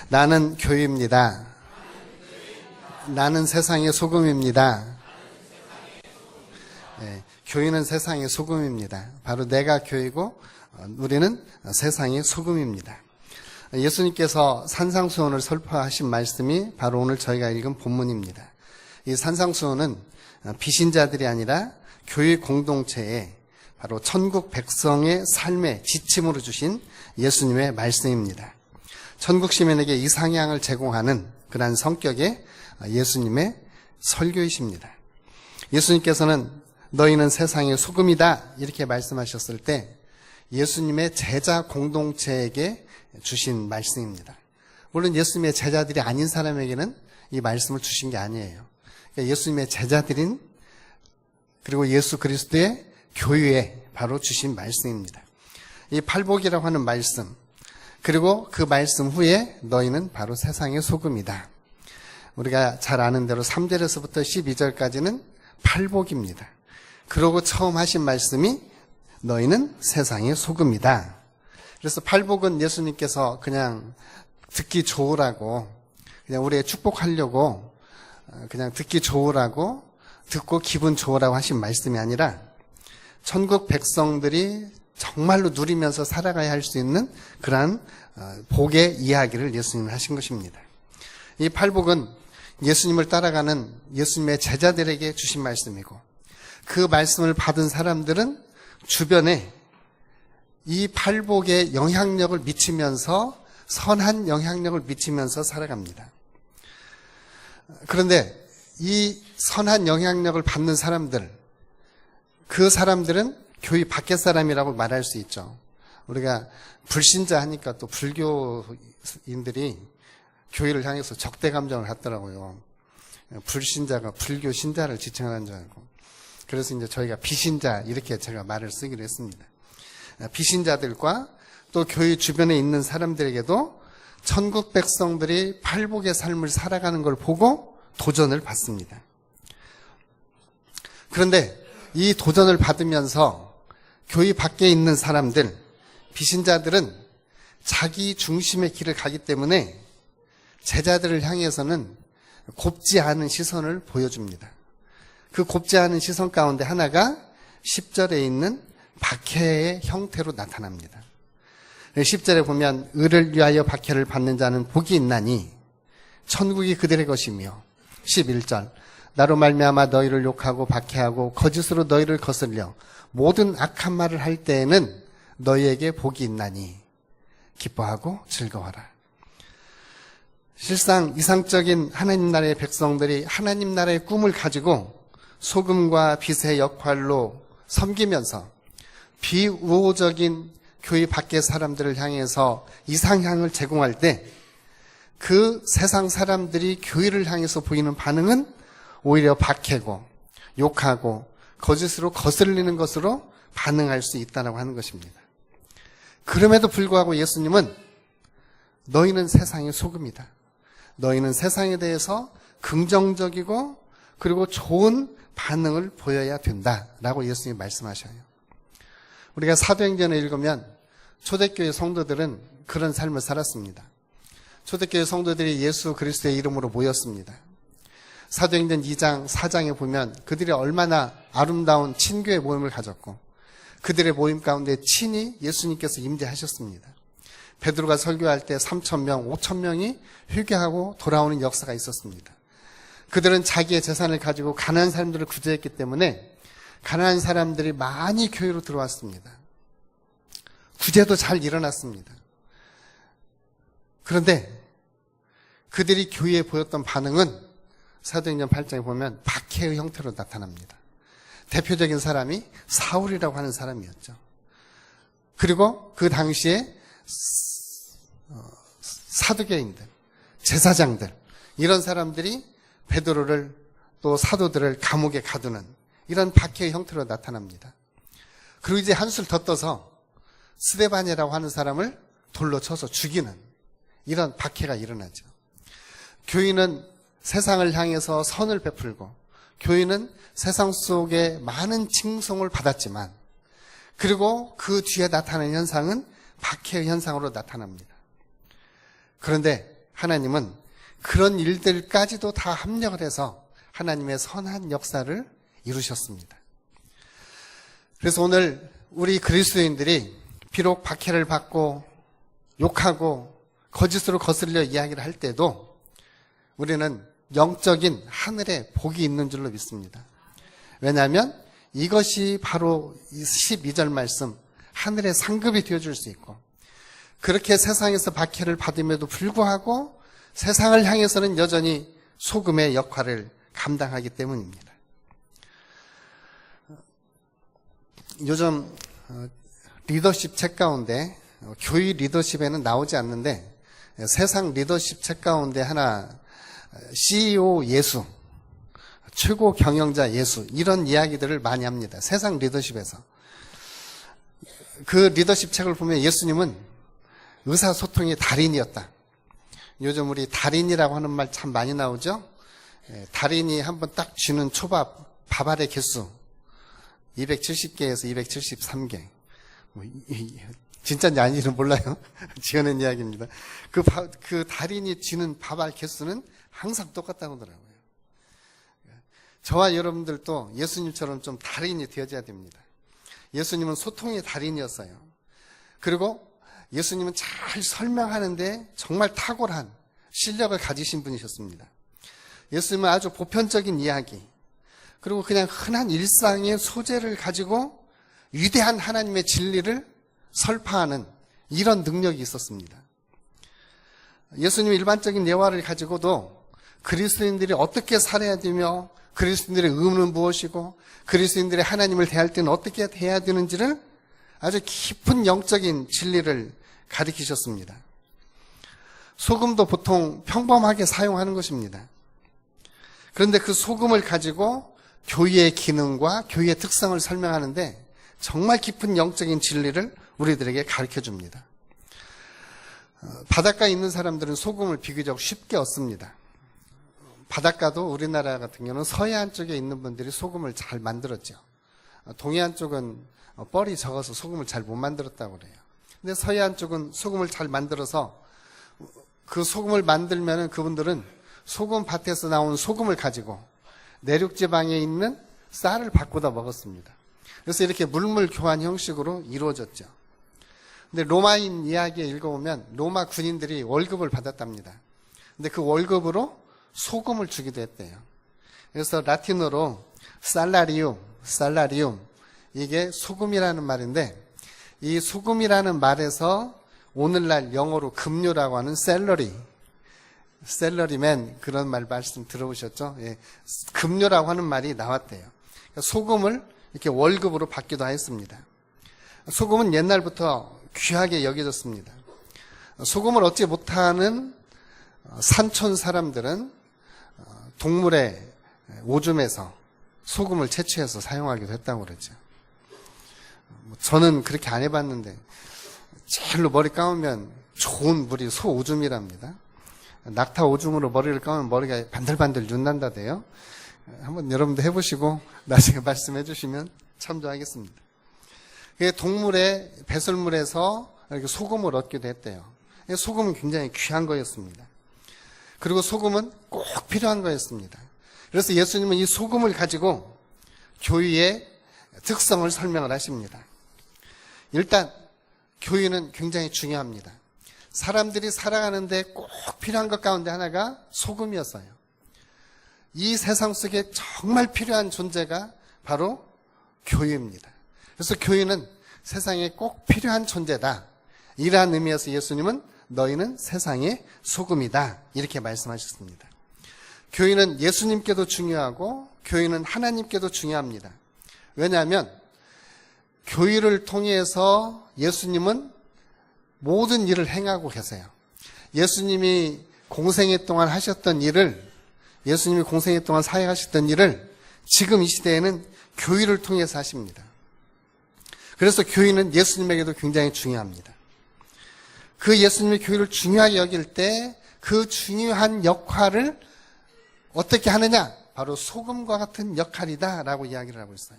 나는 교회입니다. 나는 세상의 소금입니다. 네, 교회는 세상의 소금입니다. 바로 내가 교회고 우리는 세상의 소금입니다. 예수님께서 산상수훈을 설파하신 말씀이 바로 오늘 저희가 읽은 본문입니다. 이 산상수훈은 비신자들이 아니라 교회 공동체에 바로 천국 백성의 삶의 지침으로 주신 예수님의 말씀입니다. 천국 시민에게 이상향을 제공하는 그러한 성격의 예수님의 설교이십니다. 예수님께서는 너희는 세상의 소금이다 이렇게 말씀하셨을 때 예수님의 제자 공동체에게 주신 말씀입니다. 물론 예수님의 제자들이 아닌 사람에게는 이 말씀을 주신 게 아니에요. 그러니까 예수님의 제자들인 그리고 예수 그리스도의 교회에 바로 주신 말씀입니다. 이 팔복이라고 하는 말씀 그리고 그 말씀 후에 너희는 바로 세상의 소금이다. 우리가 잘 아는 대로 3절에서부터 12절까지는 팔복입니다. 그러고 처음 하신 말씀이 너희는 세상의 소금이다. 그래서 팔복은 예수님께서 그냥 듣기 좋으라고 그냥 우리의 축복하려고 그냥 듣기 좋으라고 듣고 기분 좋으라고 하신 말씀이 아니라 천국 백성들이 정말로 누리면서 살아가야 할 수 있는 그러한 복의 이야기를 예수님은 하신 것입니다. 이 팔복은 예수님을 따라가는 예수님의 제자들에게 주신 말씀이고 그 말씀을 받은 사람들은 주변에 이 팔복의 영향력을 미치면서 선한 영향력을 미치면서 살아갑니다. 그런데 이 선한 영향력을 받는 사람들, 그 사람들은 교회 밖의 사람이라고 말할 수 있죠. 우리가 불신자 하니까 또 불교인들이 교회를 향해서 적대 감정을 갖더라고요. 불신자가 불교 신자를 지칭하는 줄 알고. 그래서 이제 저희가 비신자 이렇게 제가 말을 쓰기로 했습니다. 비신자들과 또 교회 주변에 있는 사람들에게도 천국 백성들이 팔복의 삶을 살아가는 걸 보고 도전을 받습니다. 그런데 이 도전을 받으면서 교회 밖에 있는 사람들, 비신자들은 자기 중심의 길을 가기 때문에 제자들을 향해서는 곱지 않은 시선을 보여줍니다. 그 곱지 않은 시선 가운데 하나가 10절에 있는 박해의 형태로 나타납니다. 10절에 보면 의를 위하여 박해를 받는 자는 복이 있나니 천국이 그들의 것이며 11절 나로 말미암아 너희를 욕하고 박해하고 거짓으로 너희를 거슬려 모든 악한 말을 할 때에는 너희에게 복이 있나니 기뻐하고 즐거워라. 실상 이상적인 하나님 나라의 백성들이 하나님 나라의 꿈을 가지고 소금과 빛의 역할로 섬기면서 비우호적인 교회 밖의 사람들을 향해서 이상향을 제공할 때 그 세상 사람들이 교회를 향해서 보이는 반응은 오히려 박해고 욕하고 거짓으로 거슬리는 것으로 반응할 수 있다고 하는 것입니다. 그럼에도 불구하고 예수님은 너희는 세상의 소금이다. 너희는 세상에 대해서 긍정적이고 그리고 좋은 반응을 보여야 된다라고 예수님이 말씀하셔요. 우리가 사도행전을 읽으면 초대교회 성도들은 그런 삶을 살았습니다. 초대교회 성도들이 예수 그리스도의 이름으로 모였습니다. 사도행전 2장, 4장에 보면 그들이 얼마나 아름다운 친교의 모임을 가졌고 그들의 모임 가운데 친히 예수님께서 임재하셨습니다. 베드로가 설교할 때 3,000명, 5,000명이 회개하고 돌아오는 역사가 있었습니다. 그들은 자기의 재산을 가지고 가난한 사람들을 구제했기 때문에 가난한 사람들이 많이 교회로 들어왔습니다. 구제도 잘 일어났습니다. 그런데 그들이 교회에 보였던 반응은 사도행전 8장에 보면 박해의 형태로 나타납니다. 대표적인 사람이 사울이라고 하는 사람이었죠. 그리고 그 당시에 사두개인들, 제사장들 이런 사람들이 베드로를 또 사도들을 감옥에 가두는 이런 박해의 형태로 나타납니다. 그리고 이제 한술 더 떠서 스데반이라고 하는 사람을 돌로 쳐서 죽이는 이런 박해가 일어나죠. 교인은 세상을 향해서 선을 베풀고 교인은 세상 속에 많은 칭송을 받았지만 그리고 그 뒤에 나타나는 현상은 박해의 현상으로 나타납니다. 그런데 하나님은 그런 일들까지도 다 합력을 해서 하나님의 선한 역사를 이루셨습니다. 그래서 오늘 우리 그리스도인들이 비록 박해를 받고 욕하고 거짓으로 거슬려 이야기를 할 때도 우리는 영적인 하늘에 복이 있는 줄로 믿습니다. 왜냐하면 이것이 바로 12절 말씀, 하늘의 상급이 되어줄 수 있고, 그렇게 세상에서 박해를 받음에도 불구하고 세상을 향해서는 여전히 소금의 역할을 감당하기 때문입니다. 요즘 리더십 책 가운데 교회 리더십에는 나오지 않는데 세상 리더십 책 가운데 하나, CEO 예수, 최고 경영자 예수, 이런 이야기들을 많이 합니다. 세상 리더십에서. 그 리더십 책을 보면 예수님은 의사소통의 달인이었다. 요즘 우리 달인이라고 하는 말 참 많이 나오죠? 달인이 한번 딱 쥐는 초밥, 밥알의 개수 270개에서 273개. 진짜인지 아닌지는 몰라요. 지어낸 이야기입니다. 그 달인이 쥐는 밥알 개수는 항상 똑같다고 하더라고요. 저와 여러분들도 예수님처럼 좀 달인이 되어져야 됩니다. 예수님은 소통의 달인이었어요. 그리고 예수님은 잘 설명하는데 정말 탁월한 실력을 가지신 분이셨습니다. 예수님은 아주 보편적인 이야기, 그리고 그냥 흔한 일상의 소재를 가지고 위대한 하나님의 진리를 설파하는 이런 능력이 있었습니다. 예수님의 일반적인 예화를 가지고도 그리스도인들이 어떻게 살아야 되며 그리스도인들의 의무는 무엇이고 그리스도인들의 하나님을 대할 때는 어떻게 대해야 되는지를 아주 깊은 영적인 진리를 가르치셨습니다. 소금도 보통 평범하게 사용하는 것입니다. 그런데 그 소금을 가지고 교회의 기능과 교회의 특성을 설명하는데 정말 깊은 영적인 진리를 우리들에게 가르쳐 줍니다. 바닷가에 있는 사람들은 소금을 비교적 쉽게 얻습니다. 바닷가도 우리나라 같은 경우는 서해안 쪽에 있는 분들이 소금을 잘 만들었죠. 동해안 쪽은 뻘이 적어서 소금을 잘 못 만들었다고 그래요. 근데 서해안 쪽은 소금을 잘 만들어서 그 소금을 만들면은 그분들은 소금 밭에서 나온 소금을 가지고 내륙 지방에 있는 쌀을 바꾸다 먹었습니다. 그래서 이렇게 물물 교환 형식으로 이루어졌죠. 근데 로마인 이야기에 읽어보면 로마 군인들이 월급을 받았답니다. 근데 그 월급으로 소금을 주기도 했대요. 그래서 라틴어로 살라리움, 이게 소금이라는 말인데, 이 소금이라는 말에서 오늘날 영어로 급료라고 하는 셀러리맨, 그런 말씀 들어보셨죠? 예, 급료라고 하는 말이 나왔대요. 그러니까 소금을 이렇게 월급으로 받기도 했습니다. 소금은 옛날부터 귀하게 여겨졌습니다. 소금을 얻지 못하는 산촌 사람들은 동물의 오줌에서 소금을 채취해서 사용하기도 했다고 그러죠. 저는 그렇게 안 해봤는데 제일로 머리 감으면 좋은 물이 소 오줌이랍니다. 낙타 오줌으로 머리를 감으면 머리가 반들반들 윤난다대요. 한번 여러분도 해보시고 나중에 말씀해 주시면 참조하겠습니다. 동물의 배설물에서 이렇게 소금을 얻기도 했대요. 소금은 굉장히 귀한 거였습니다. 그리고 소금은 꼭 필요한 거였습니다. 그래서 예수님은 이 소금을 가지고 교회의 특성을 설명을 하십니다. 일단 교회는 굉장히 중요합니다. 사람들이 살아가는데 꼭 필요한 것 가운데 하나가 소금이었어요. 이 세상 속에 정말 필요한 존재가 바로 교회입니다. 그래서 교회는 세상에 꼭 필요한 존재다. 이러한 의미에서 예수님은 너희는 세상의 소금이다. 이렇게 말씀하셨습니다. 교회는 예수님께도 중요하고 교회는 하나님께도 중요합니다. 왜냐하면 교회를 통해서 예수님은 모든 일을 행하고 계세요. 예수님이 공생애 동안 하셨던 일을, 예수님이 공생애 동안 사역하셨던 일을 지금 이 시대에는 교회를 통해서 하십니다. 그래서 교회는 예수님에게도 굉장히 중요합니다. 그 예수님의 교회를 중요하게 여길 때 그 중요한 역할을 어떻게 하느냐? 바로 소금과 같은 역할이다라고 이야기를 하고 있어요.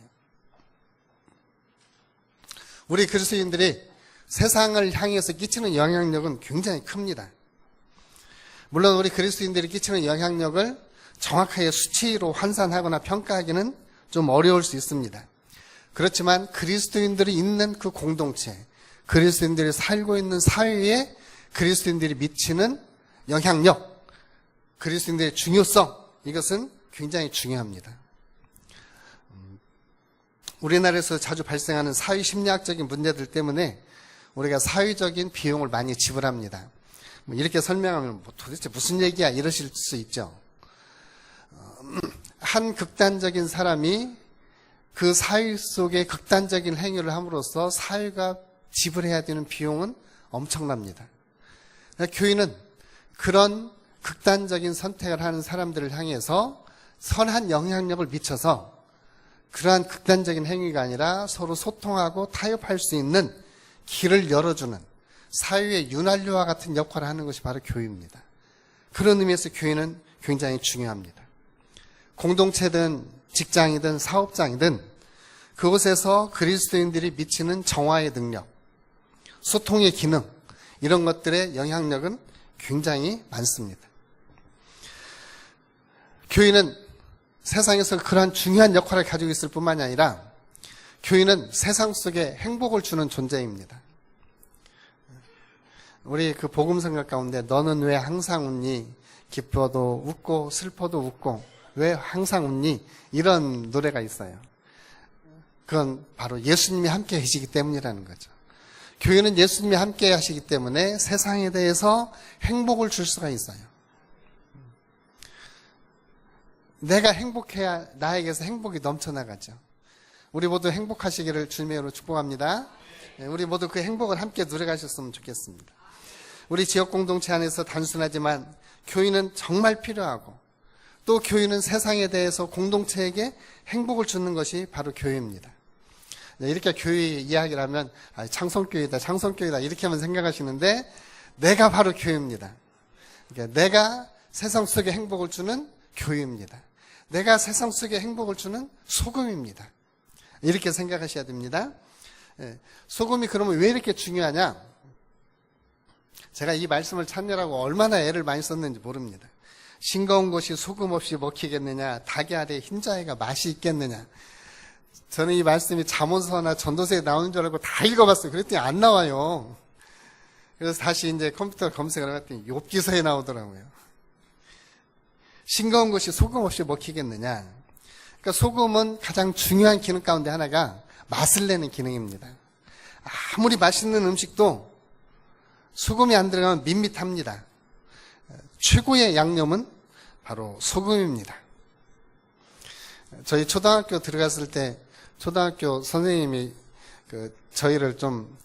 우리 그리스도인들이 세상을 향해서 끼치는 영향력은 굉장히 큽니다. 물론 우리 그리스도인들이 끼치는 영향력을 정확하게 수치로 환산하거나 평가하기는 좀 어려울 수 있습니다. 그렇지만 그리스도인들이 있는 그 공동체, 그리스도인들이 살고 있는 사회에 그리스도인들이 미치는 영향력, 그리스도인들의 중요성, 이것은 굉장히 중요합니다. 우리나라에서 자주 발생하는 사회 심리학적인 문제들 때문에 우리가 사회적인 비용을 많이 지불합니다. 이렇게 설명하면 도대체 무슨 얘기야 이러실 수 있죠. 한 극단적인 사람이 그 사회 속에 극단적인 행위를 함으로써 사회가 지불해야 되는 비용은 엄청납니다. 교회는 그런 극단적인 선택을 하는 사람들을 향해서 선한 영향력을 미쳐서 그러한 극단적인 행위가 아니라 서로 소통하고 타협할 수 있는 길을 열어주는 사회의 윤활유와 같은 역할을 하는 것이 바로 교회입니다. 그런 의미에서 교회는 굉장히 중요합니다. 공동체든 직장이든 사업장이든 그곳에서 그리스도인들이 미치는 정화의 능력, 소통의 기능, 이런 것들의 영향력은 굉장히 많습니다. 교회는 세상에서 그러한 중요한 역할을 가지고 있을 뿐만이 아니라 교회는 세상 속에 행복을 주는 존재입니다. 우리 그 복음성경 가운데 너는 왜 항상 웃니? 기뻐도 웃고 슬퍼도 웃고 왜 항상 웃니? 이런 노래가 있어요. 그건 바로 예수님이 함께 계시기 때문이라는 거죠. 교회는 예수님이 함께 하시기 때문에 세상에 대해서 행복을 줄 수가 있어요. 내가 행복해야 나에게서 행복이 넘쳐나가죠. 우리 모두 행복하시기를 주님의 이름으로 축복합니다. 우리 모두 그 행복을 함께 누려가셨으면 좋겠습니다. 우리 지역 공동체 안에서 단순하지만 교회는 정말 필요하고 또 교회는 세상에 대해서 공동체에게 행복을 주는 것이 바로 교회입니다. 이렇게 교회 이야기를 하면 창성교회다 이렇게만 생각하시는데 내가 바로 교회입니다. 그러니까 내가 세상 속에 행복을 주는 교회입니다. 내가 세상 속에 행복을 주는 소금입니다. 이렇게 생각하셔야 됩니다. 소금이 그러면 왜 이렇게 중요하냐? 제가 이 말씀을 찾느라고 얼마나 애를 많이 썼는지 모릅니다. 싱거운 것이 소금 없이 먹히겠느냐? 닭의 알에 흰자위가 맛이 있겠느냐? 저는 이 말씀이 잠언서나 전도서에 나오는 줄 알고 다 읽어봤어요. 그랬더니 안 나와요. 그래서 다시 이제 컴퓨터 검색을 해봤더니 욥기서에 나오더라고요. 싱거운 것이 소금 없이 먹히겠느냐? 그러니까 소금은 가장 중요한 기능 가운데 하나가 맛을 내는 기능입니다. 아무리 맛있는 음식도 소금이 안 들어가면 밋밋합니다. 최고의 양념은 바로 소금입니다. 저희 초등학교 들어갔을 때 초등학교 선생님이 저희를 좀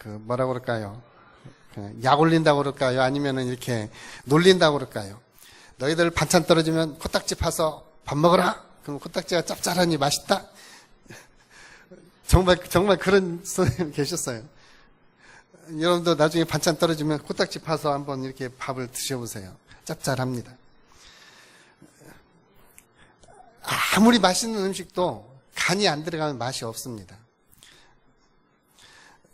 뭐라고 그럴까요? 약 올린다고 그럴까요? 아니면은 이렇게 놀린다고 그럴까요? 너희들 반찬 떨어지면 코딱지 파서 밥 먹어라. 그럼 코딱지가 짭짤하니 맛있다. 정말 그런 선생님 계셨어요. 여러분도 나중에 반찬 떨어지면 코딱지 파서 한번 이렇게 밥을 드셔보세요. 짭짤합니다. 아무리 맛있는 음식도 간이 안 들어가면 맛이 없습니다.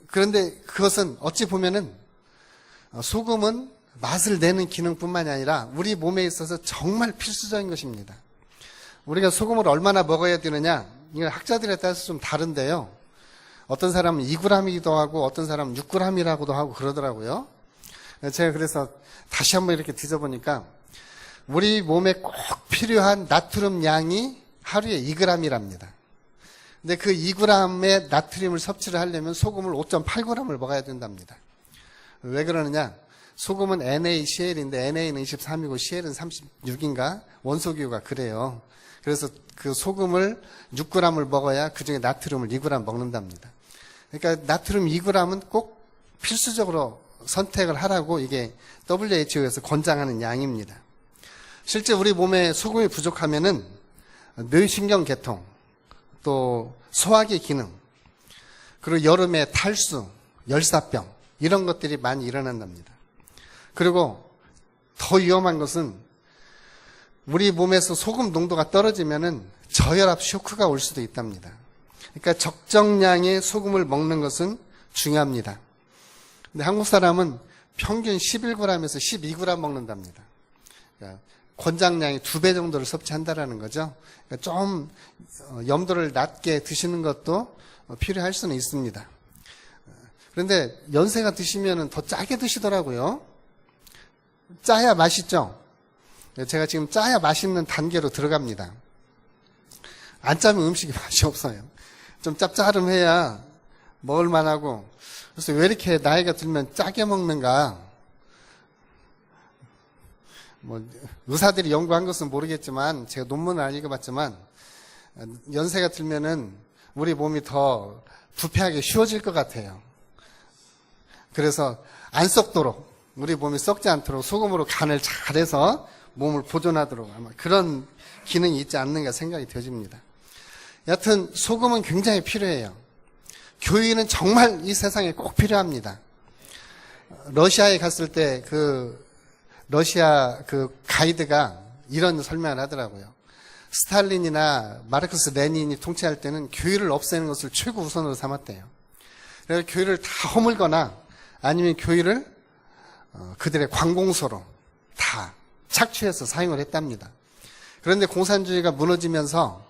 그런데 그것은 어찌 보면은 소금은 맛을 내는 기능뿐만이 아니라 우리 몸에 있어서 정말 필수적인 것입니다. 우리가 소금을 얼마나 먹어야 되느냐? 이건 학자들에 따라서 좀 다른데요. 어떤 사람은 2g이기도 하고 어떤 사람은 6g이라고도 하고 그러더라고요. 제가 그래서 다시 한번 이렇게 뒤져보니까 우리 몸에 꼭 필요한 나트륨 양이 하루에 2g이랍니다. 근데 그 2g의 나트륨을 섭취를 하려면 소금을 5.8g을 먹어야 된답니다. 왜 그러느냐? 소금은 NaCl인데 Na는 23이고 Cl은 36인가? 원소기호가 그래요. 그래서 그 소금을 6g을 먹어야 그중에 나트륨을 2g 먹는답니다. 그러니까 나트륨 2g은 꼭 필수적으로 선택을 하라고 이게 WHO에서 권장하는 양입니다. 실제 우리 몸에 소금이 부족하면은 뇌신경 계통, 또 소화기 기능, 그리고 여름에 탈수, 열사병 이런 것들이 많이 일어난답니다. 그리고 더 위험한 것은 우리 몸에서 소금 농도가 떨어지면은 저혈압 쇼크가 올 수도 있답니다. 그러니까 적정량의 소금을 먹는 것은 중요합니다. 근데 한국 사람은 평균 11g에서 12g 먹는답니다. 그러니까 권장량이 2배 정도를 섭취한다라는 거죠. 그러니까 좀 염도를 낮게 드시는 것도 필요할 수는 있습니다. 그런데 연세가 드시면 더 짜게 드시더라고요. 짜야 맛있죠? 제가 지금 짜야 맛있는 단계로 들어갑니다. 안 짜면 음식이 맛이 없어요. 좀 짭짤해야 먹을만 하고. 그래서 왜 이렇게 나이가 들면 짜게 먹는가? 의사들이 연구한 것은 모르겠지만, 제가 논문을 안 읽어봤지만, 연세가 들면은 우리 몸이 더 부패하기 쉬워질 것 같아요. 그래서 안 썩도록, 우리 몸이 썩지 않도록 소금으로 간을 잘해서 몸을 보존하도록 아마 그런 기능이 있지 않는가 생각이 되어집니다. 여하튼 소금은 굉장히 필요해요. 교인은 정말 이 세상에 꼭 필요합니다. 러시아에 갔을 때 러시아 가이드가 이런 설명을 하더라고요. 스탈린이나 마르크스 레닌이 통치할 때는 교회를 없애는 것을 최고 우선으로 삼았대요. 그래서 교회를 다 허물거나 아니면 교회를 그들의 관공서로 다 착취해서 사용을 했답니다. 그런데 공산주의가 무너지면서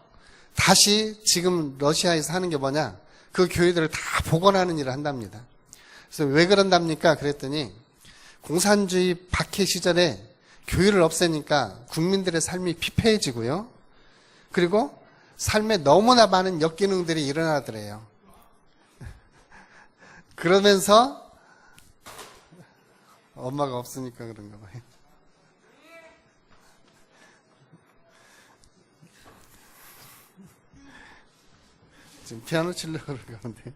다시 지금 러시아에서 하는 게 뭐냐? 그 교회들을 다 복원하는 일을 한답니다. 그래서 왜 그런답니까? 그랬더니 공산주의 박해 시절에 교회를 없애니까 국민들의 삶이 피폐해지고요. 그리고 삶에 너무나 많은 역기능들이 일어나더래요. 그러면서 엄마가 없으니까 그런가 봐요. 지금 피아노 치려고 그러는데.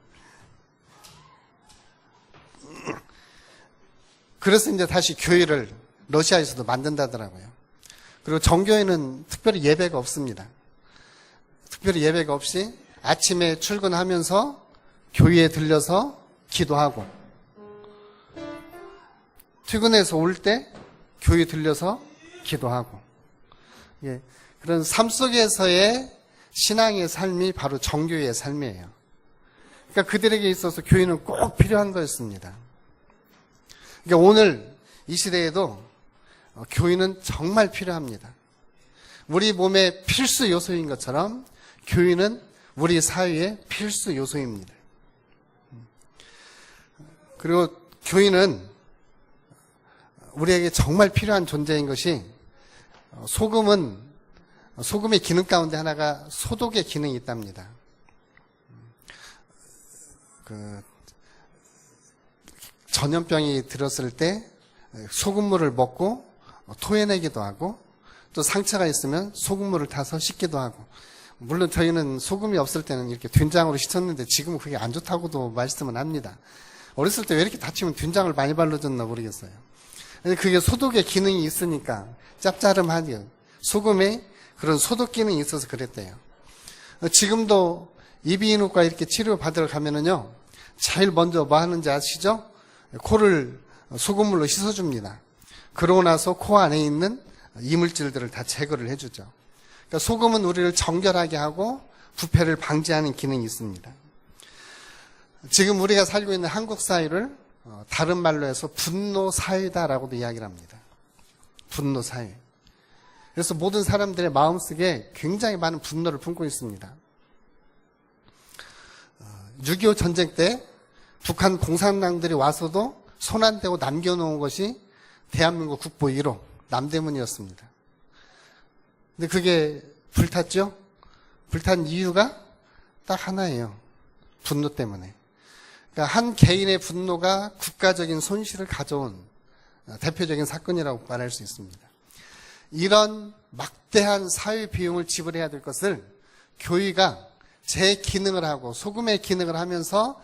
그래서 이제 다시 교회를 러시아에서도 만든다더라고요. 그리고 정교회는 특별히 예배가 없습니다. 특별히 예배가 없이 아침에 출근하면서 교회에 들려서 기도하고, 퇴근해서 올 때 교회에 들려서 기도하고, 예, 그런 삶 속에서의 신앙의 삶이 바로 정교회의 삶이에요. 그러니까 그들에게 있어서 교회는 꼭 필요한 거였습니다. 그러니까 오늘 이 시대에도 교회는 정말 필요합니다. 우리 몸의 필수 요소인 것처럼 교회는 우리 사회의 필수 요소입니다. 그리고 교회는 우리에게 정말 필요한 존재인 것이, 소금의 기능 가운데 하나가 소독의 기능이 있답니다. 전염병이 들었을 때 소금물을 먹고 토해내기도 하고, 또 상처가 있으면 소금물을 타서 씻기도 하고, 물론 저희는 소금이 없을 때는 이렇게 된장으로 씻었는데 지금은 그게 안 좋다고도 말씀은 합니다. 어렸을 때 왜 이렇게 다치면 된장을 많이 발라줬나 모르겠어요. 그게 소독의 기능이 있으니까 짭짤하니 소금에 그런 소독 기능이 있어서 그랬대요. 지금도 이비인후과 이렇게 치료 받으러 가면은요, 제일 먼저 뭐 하는지 아시죠? 코를 소금물로 씻어줍니다. 그러고 나서 코 안에 있는 이물질들을 다 제거를 해주죠. 그러니까 소금은 우리를 정결하게 하고 부패를 방지하는 기능이 있습니다. 지금 우리가 살고 있는 한국 사회를 다른 말로 해서 분노 사회다라고도 이야기를 합니다. 분노 사회. 그래서 모든 사람들의 마음속에 굉장히 많은 분노를 품고 있습니다. 6.25 전쟁 때 북한 공산당들이 와서도 손 안 대고 남겨놓은 것이 대한민국 국보 1호 남대문이었습니다. 근데 그게 불탔죠? 불탄 이유가 딱 하나예요. 분노 때문에. 그러니까 한 개인의 분노가 국가적인 손실을 가져온 대표적인 사건이라고 말할 수 있습니다. 이런 막대한 사회 비용을 지불해야 될 것을 교회가 제 기능을 하고 소금의 기능을 하면서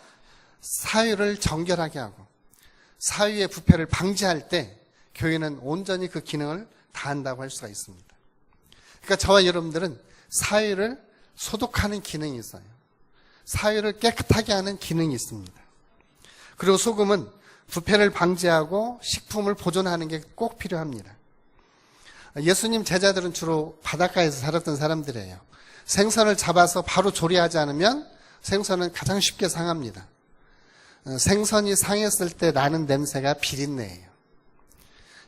사회를 정결하게 하고 사회의 부패를 방지할 때 교회는 온전히 그 기능을 다한다고 할 수가 있습니다. 그러니까 저와 여러분들은 사회를 소독하는 기능이 있어요. 사회를 깨끗하게 하는 기능이 있습니다. 그리고 소금은 부패를 방지하고 식품을 보존하는 게 꼭 필요합니다. 예수님 제자들은 주로 바닷가에서 살았던 사람들이에요. 생선을 잡아서 바로 조리하지 않으면 생선은 가장 쉽게 상합니다. 생선이 상했을 때 나는 냄새가 비린내예요.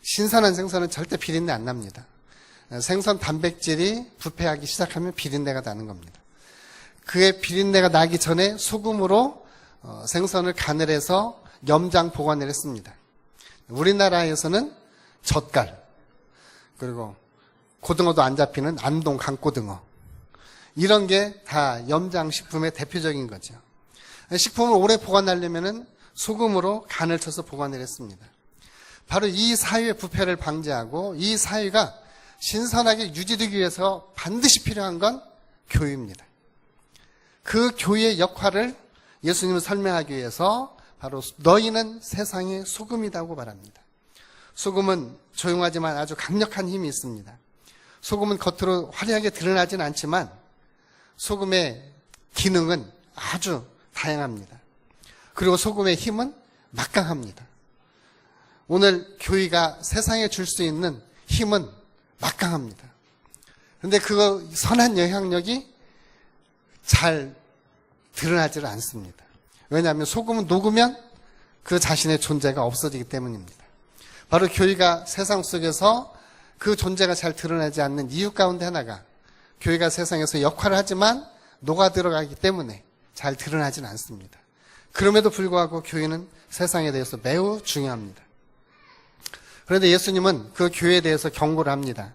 신선한 생선은 절대 비린내 안 납니다. 생선 단백질이 부패하기 시작하면 비린내가 나는 겁니다. 그의 비린내가 나기 전에 소금으로 생선을 간을 해서 염장 보관을 했습니다. 우리나라에서는 젓갈, 그리고 고등어도 안 잡히는 안동 강고등어, 이런 게 다 염장식품의 대표적인 거죠. 식품을 오래 보관하려면 소금으로 간을 쳐서 보관을 했습니다. 바로 이 사유의 부패를 방지하고 이 사유가 신선하게 유지되기 위해서 반드시 필요한 건 교회입니다. 그 교회의 역할을 예수님은 설명하기 위해서 바로 너희는 세상의 소금이라고 말합니다. 소금은 조용하지만 아주 강력한 힘이 있습니다. 소금은 겉으로 화려하게 드러나지는 않지만 소금의 기능은 아주 다양합니다. 그리고 소금의 힘은 막강합니다. 오늘 교회가 세상에 줄 수 있는 힘은 막강합니다. 그런데 그 선한 영향력이 잘 드러나지를 않습니다. 왜냐하면 소금은 녹으면 그 자신의 존재가 없어지기 때문입니다. 바로 교회가 세상 속에서 그 존재가 잘 드러나지 않는 이유 가운데 하나가 교회가 세상에서 역할을 하지만 녹아 들어가기 때문에 잘 드러나지는 않습니다. 그럼에도 불구하고 교회는 세상에 대해서 매우 중요합니다. 그런데 예수님은 그 교회에 대해서 경고를 합니다.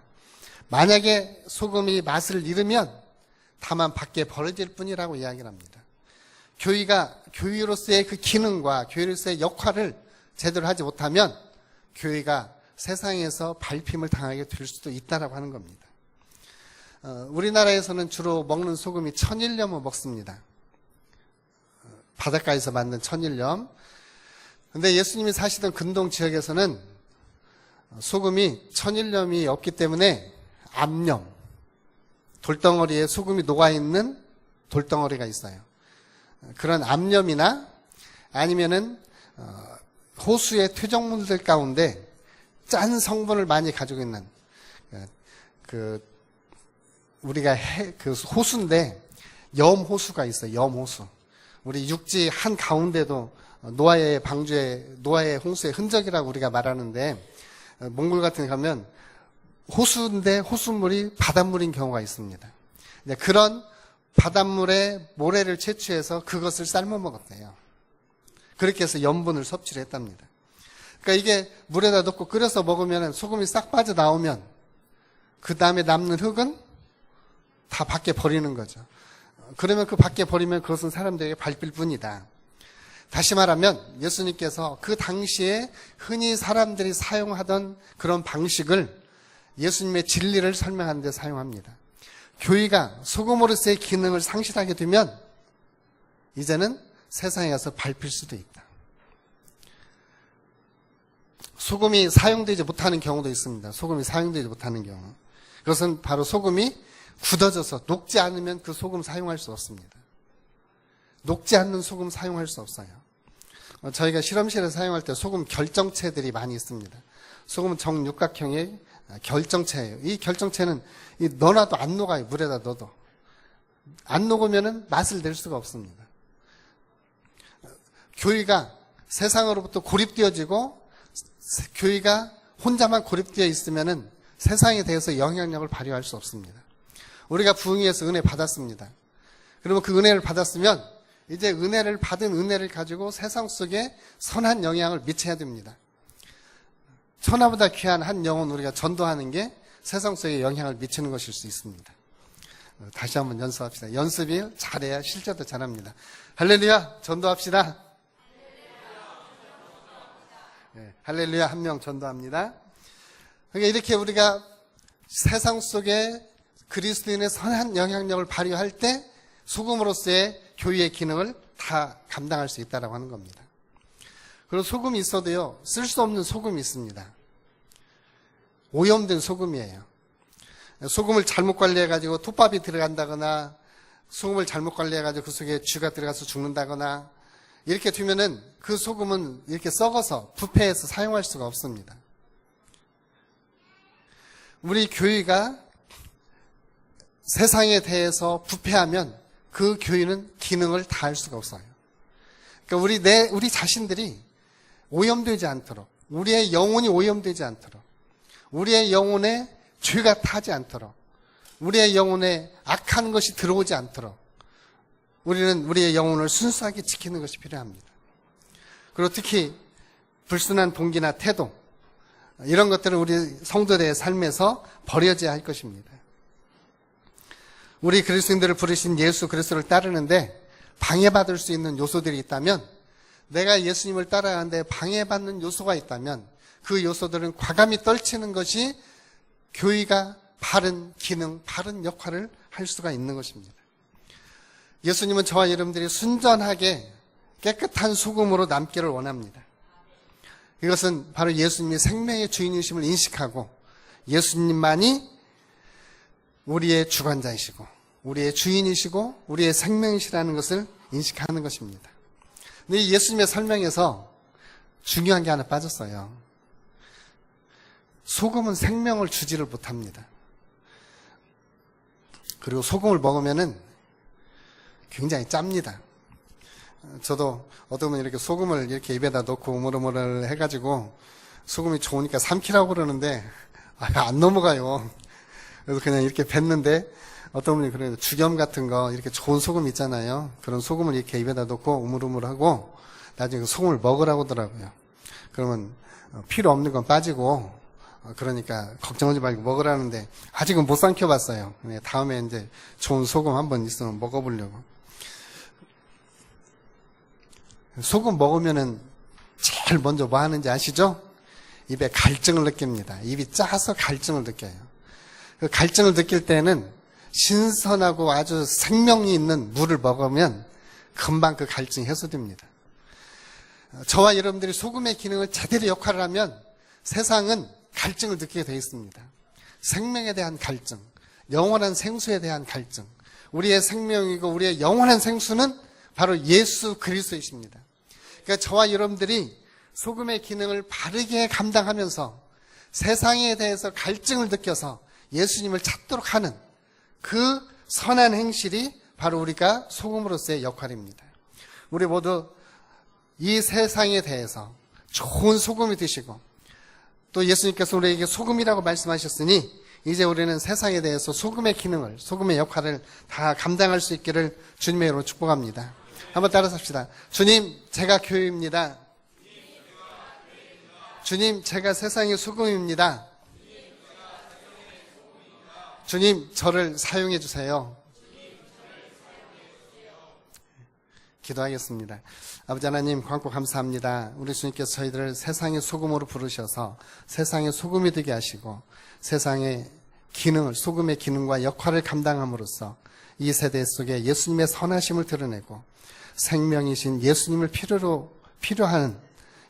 만약에 소금이 맛을 잃으면 다만 밖에 버려질 뿐이라고 이야기를 합니다. 교회가 교회로서의 그 기능과 교회로서의 역할을 제대로 하지 못하면 교회가 세상에서 밟힘을 당하게 될 수도 있다라고 하는 겁니다. 우리나라에서는 주로 먹는 소금이 천일염을 먹습니다. 바닷가에서 만든 천일염. 그런데 예수님이 사시던 근동 지역에서는 소금이 천일염이 없기 때문에 암염, 돌덩어리에 소금이 녹아있는 돌덩어리가 있어요. 그런 암염이나 아니면은 호수의 퇴적물들 가운데 짠 성분을 많이 가지고 있는 우리가 그 호수인데 염호수가 있어요. 염호수. 우리 육지 한 가운데도 노아의 방주에 노아의 홍수의 흔적이라고 우리가 말하는데 몽골 같은 데 가면 호수인데 호수물이 바닷물인 경우가 있습니다. 그런 바닷물에 모래를 채취해서 그것을 삶아 먹었대요. 그렇게 해서 염분을 섭취를 했답니다. 그러니까 이게 물에다 넣고 끓여서 먹으면 소금이 싹 빠져나오면 그 다음에 남는 흙은 다 밖에 버리는 거죠. 그러면 그 밖에 버리면 그것은 사람들에게 밟힐 뿐이다. 다시 말하면 예수님께서 그 당시에 흔히 사람들이 사용하던 그런 방식을 예수님의 진리를 설명하는 데 사용합니다. 교회가 소금으로서의 기능을 상실하게 되면 이제는 세상에 가서 밟힐 수도 있다. 소금이 사용되지 못하는 경우도 있습니다. 소금이 사용되지 못하는 경우. 그것은 바로 소금이 굳어져서 녹지 않으면 그 소금 사용할 수 없습니다. 녹지 않는 소금 사용할 수 없어요. 저희가 실험실에서 사용할 때 소금 결정체들이 많이 있습니다. 소금은 정육각형의 결정체예요. 이 결정체는 넣어놔도 안 녹아요. 물에다 넣어도. 안 녹으면 맛을 낼 수가 없습니다. 교회가 세상으로부터 고립되어지고 교회가 혼자만 고립되어 있으면 세상에 대해서 영향력을 발휘할 수 없습니다. 우리가 부흥회에서 은혜 받았습니다. 그러면 그 은혜를 받았으면 이제 은혜를 받은 은혜를 가지고 세상 속에 선한 영향을 미쳐야 됩니다. 천하보다 귀한 한 영혼 우리가 전도하는 게 세상 속에 영향을 미치는 것일 수 있습니다. 다시 한번 연습합시다. 연습이 잘해야 실제도 잘합니다. 할렐루야, 전도합시다. 네, 할렐루야, 한 명 전도합니다. 그러니까 이렇게 우리가 세상 속에 그리스도인의 선한 영향력을 발휘할 때 소금으로서의 교회의 기능을 다 감당할 수 있다고 하는 겁니다. 그리고 소금이 있어도요, 쓸 수 없는 소금이 있습니다. 오염된 소금이에요. 소금을 잘못 관리해가지고 톱밥이 들어간다거나 소금을 잘못 관리해가지고 그 속에 쥐가 들어가서 죽는다거나 이렇게 두면은 그 소금은 이렇게 썩어서 부패해서 사용할 수가 없습니다. 우리 교회가 세상에 대해서 부패하면 그 교회는 기능을 다할 수가 없어요. 그러니까 우리 자신들이 오염되지 않도록, 우리의 영혼이 오염되지 않도록, 우리의 영혼에 죄가 타지 않도록, 우리의 영혼에 악한 것이 들어오지 않도록 우리는 우리의 영혼을 순수하게 지키는 것이 필요합니다. 그리고 특히 불순한 동기나 태도, 이런 것들은 우리 성도들의 삶에서 버려져야 할 것입니다. 우리 그리스도인들을 부르신 예수 그리스도를 따르는데 방해받을 수 있는 요소들이 있다면, 내가 예수님을 따라가는데 방해받는 요소가 있다면 그 요소들은 과감히 떨치는 것이 교회가 바른 기능, 바른 역할을 할 수가 있는 것입니다. 예수님은 저와 여러분들이 순전하게 깨끗한 소금으로 남기를 원합니다. 이것은 바로 예수님이 생명의 주인이심을 인식하고 예수님만이 우리의 주관자이시고 우리의 주인이시고 우리의 생명이시라는 것을 인식하는 것입니다. 근데 예수님의 설명에서 중요한 게 하나 빠졌어요. 소금은 생명을 주지를 못합니다. 그리고 소금을 먹으면은 굉장히 짭니다. 저도 어떤 분이 이렇게 소금을 이렇게 입에다 넣고 우물우물 해가지고 소금이 좋으니까 삼키라고 그러는데 안 넘어가요. 그래서 그냥 이렇게 뱉는데 어떤 분이 그래요. 죽염 같은 거 이렇게 좋은 소금 있잖아요. 그런 소금을 이렇게 입에다 넣고 우물우물하고 나중에 그 소금을 먹으라고 하더라고요. 그러면 필요 없는 건 빠지고 그러니까 걱정하지 말고 먹으라는데 아직은 못 삼켜봤어요. 다음에 이제 좋은 소금 한번 있으면 먹어보려고. 소금 먹으면은 제일 먼저 뭐 하는지 아시죠? 입에 갈증을 느낍니다. 입이 짜서 갈증을 느껴요. 그 갈증을 느낄 때는 신선하고 아주 생명이 있는 물을 먹으면 금방 그 갈증이 해소됩니다. 저와 여러분들이 소금의 기능을 제대로 역할을 하면 세상은 갈증을 느끼게 되어 있습니다. 생명에 대한 갈증, 영원한 생수에 대한 갈증. 우리의 생명이고 우리의 영원한 생수는 바로 예수 그리스도이십니다. 그러니까 저와 여러분들이 소금의 기능을 바르게 감당하면서 세상에 대해서 갈증을 느껴서 예수님을 찾도록 하는 그 선한 행실이 바로 우리가 소금으로서의 역할입니다. 우리 모두 이 세상에 대해서 좋은 소금이 되시고 또 예수님께서 우리에게 소금이라고 말씀하셨으니 이제 우리는 세상에 대해서 소금의 기능을, 소금의 역할을 다 감당할 수 있기를 주님의 이름으로 축복합니다. 한번 따라서 합시다. 주님, 제가 교회입니다. 주님, 제가 세상의 소금입니다. 주님, 저를 사용해 주세요. 기도하겠습니다. 아버지 하나님, 광고 감사합니다. 우리 주님께서 저희들을 세상의 소금으로 부르셔서 세상의 소금이 되게 하시고 세상의 기능을, 소금의 기능과 역할을 감당함으로써 이 세대 속에 예수님의 선하심을 드러내고 생명이신 예수님을 필요한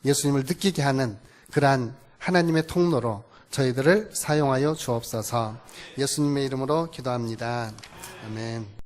예수님을 느끼게 하는 그러한 하나님의 통로로 저희들을 사용하여 주옵소서. 예수님의 이름으로 기도합니다. 아멘.